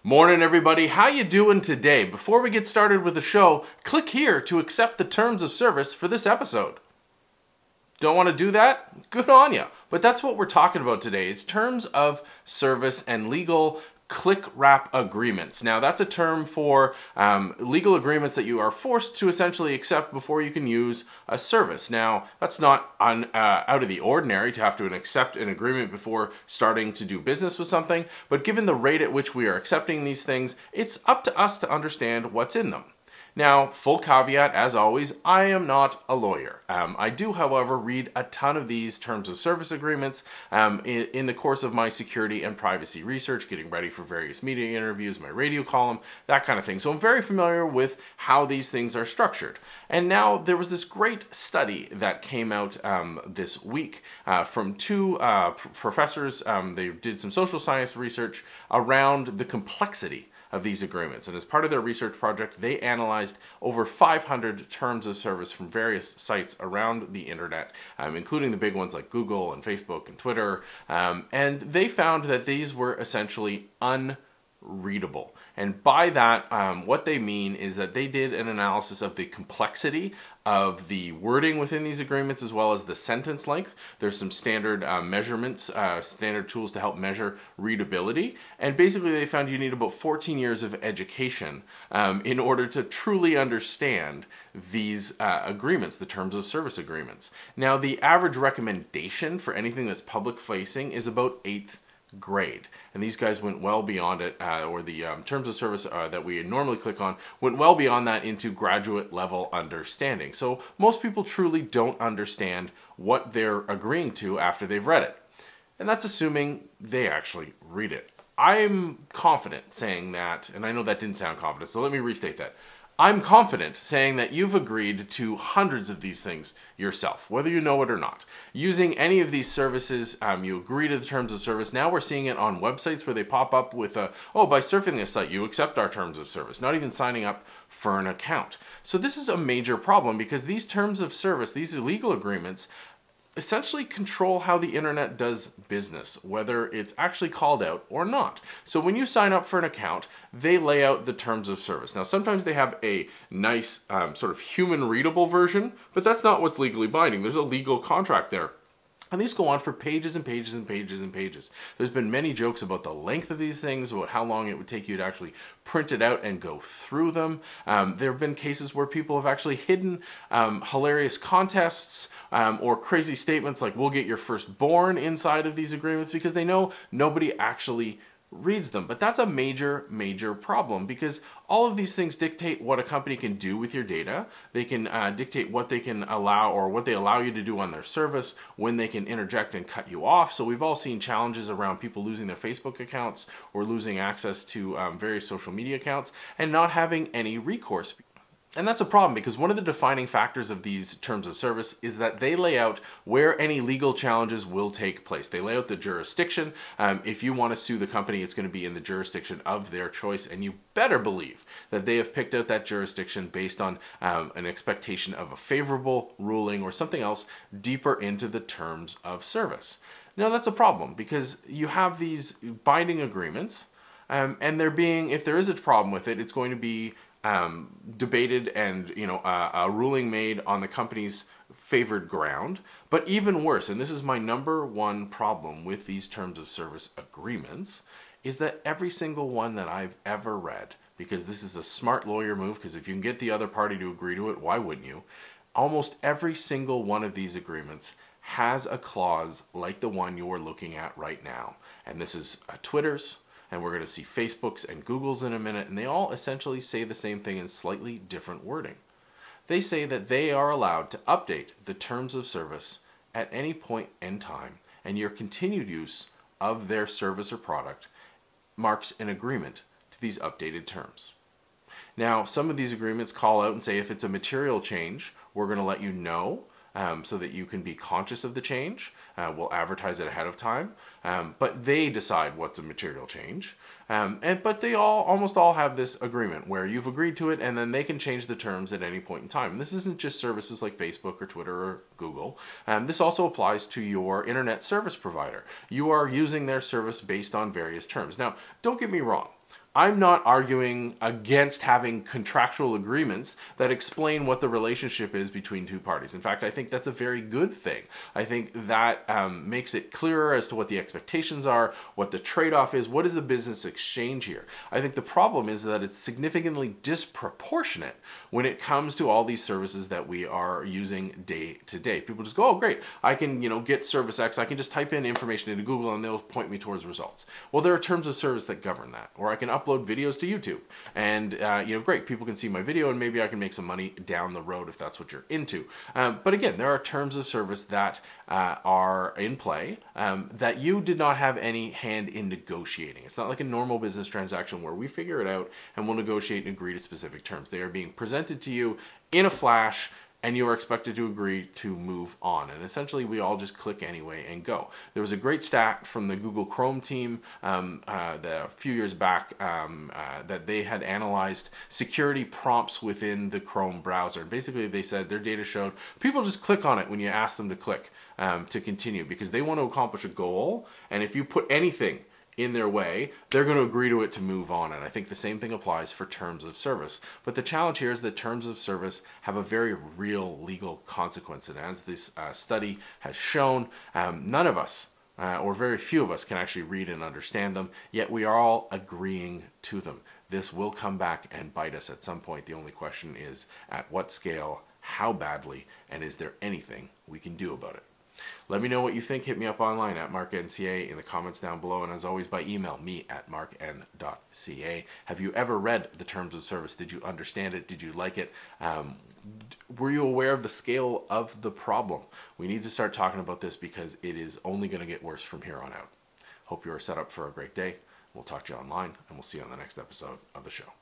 Morning everybody, how you doing today? Before we get started with the show, click here to accept the terms of service for this episode. Don't want to do that? Good on ya. But that's what we're talking about today. It's terms of service and legal click-wrap agreements. Now that's a term for legal agreements that you are forced to essentially accept before you can use a service. Now that's not out of the ordinary to have to accept an agreement before starting to do business with something, but given the rate at which we are accepting these things, it's up to us to understand what's in them. Now, full caveat, as always, I am not a lawyer. I do, however, read a ton of these terms of service agreements in the course of my security and privacy research, getting ready for various media interviews, my radio column, that kind of thing. So I'm very familiar with how these things are structured. And now there was this great study that came out this week from two professors. They did some social science research around the complexity of these agreements. And as part of their research project, they analyzed over 500 terms of service from various sites around the internet, including the big ones like Google and Facebook and Twitter. And they found that these were essentially unreadable. And by that, what they mean is that they did an analysis of the complexity of the wording within these agreements as well as the sentence length. There's some standard measurements, standard tools to help measure readability. And basically they found you need about 14 years of education in order to truly understand these agreements, the terms of service agreements. Now the average recommendation for anything that's public facing is about 8th grade, and these guys went well beyond it, or the terms of service that we normally click on went well beyond that into graduate level understanding. So most people truly don't understand what they're agreeing to after they've read it, and that's assuming they actually read it. I'm confident saying that, and I know that didn't sound confident, so let me restate that. I'm confident saying that you've agreed to hundreds of these things yourself, whether you know it or not. Using any of these services, you agree to the terms of service. Now we're seeing it on websites where they pop up with oh, by surfing this site, you accept our terms of service, not even signing up for an account. So this is a major problem because these terms of service, these legal agreements, essentially control how the internet does business, whether it's actually called out or not. So when you sign up for an account, they lay out the terms of service. Now sometimes they have a nice sort of human readable version, but that's not what's legally binding. There's a legal contract there. And these go on for pages and pages and pages and pages. There's been many jokes about the length of these things, about how long it would take you to actually print it out and go through them. There have been cases where people have actually hidden hilarious contests or crazy statements like, we'll get your firstborn inside of these agreements because they know nobody actually reads them. But that's a major, major problem because all of these things dictate what a company can do with your data. They can dictate what they can allow or what they allow you to do on their service, when they can interject and cut you off. So we've all seen challenges around people losing their Facebook accounts or losing access to various social media accounts and not having any recourse. And that's a problem because one of the defining factors of these terms of service is that they lay out where any legal challenges will take place. They lay out the jurisdiction. If you want to sue the company, it's going to be in the jurisdiction of their choice, and you better believe that they have picked out that jurisdiction based on an expectation of a favorable ruling or something else deeper into the terms of service. Now that's a problem because you have these binding agreements, and they're being, if there is a problem with it, it's going to be debated and a ruling made on the company's favored ground. But even worse, and this is my number one problem with these terms of service agreements, is that every single one that I've ever read, because this is a smart lawyer move, because if you can get the other party to agree to it, why wouldn't you? Almost every single one of these agreements has a clause like the one you're looking at right now. And this is Twitter's, and we're going to see Facebook's and Google's in a minute, and they all essentially say the same thing in slightly different wording. They say that they are allowed to update the terms of service at any point in time, and your continued use of their service or product marks an agreement to these updated terms. Now, some of these agreements call out and say if it's a material change, we're going to let you know so that you can be conscious of the change. We'll advertise it ahead of time, but they decide what's a material change. But they almost all have this agreement where you've agreed to it and then they can change the terms at any point in time. And this isn't just services like Facebook or Twitter or Google. This also applies to your internet service provider. You are using their service based on various terms. Now, don't get me wrong. I'm not arguing against having contractual agreements that explain what the relationship is between two parties. In fact, I think that's a very good thing. I think that makes it clearer as to what the expectations are, what the trade-off is, what is the business exchange here. I think the problem is that it's significantly disproportionate when it comes to all these services that we are using day to day. People just go, oh great, I can get service X, I can just type in information into Google and they'll point me towards results. Well, there are terms of service that govern that. Or I can upload videos to YouTube and great, people can see my video and maybe I can make some money down the road if that's what you're into. But again, there are terms of service that are in play that you did not have any hand in negotiating. It's not like a normal business transaction where we figure it out and we'll negotiate and agree to specific terms. They are being presented to you in a flash and you are expected to agree to move on. And essentially, we all just click anyway and go. There was a great stat from the Google Chrome team a few years back that they had analyzed security prompts within the Chrome browser. Basically, they said their data showed people just click on it when you ask them to click to continue because they want to accomplish a goal. And if you put anything in their way, they're going to agree to it to move on. And I think the same thing applies for terms of service. But the challenge here is that terms of service have a very real legal consequence. And as this study has shown, none of us, or very few of us, can actually read and understand them, yet we are all agreeing to them. This will come back and bite us at some point. The only question is at what scale, how badly, and is there anything we can do about it? Let me know what you think. Hit me up online at marknca in the comments down below, and as always by email, me at markn.ca. Have you ever read the terms of service? Did you understand it? Did you like it? Were you aware of the scale of the problem? We need to start talking about this because it is only going to get worse from here on out. Hope you are set up for a great day. We'll talk to you online, and we'll see you on the next episode of the show.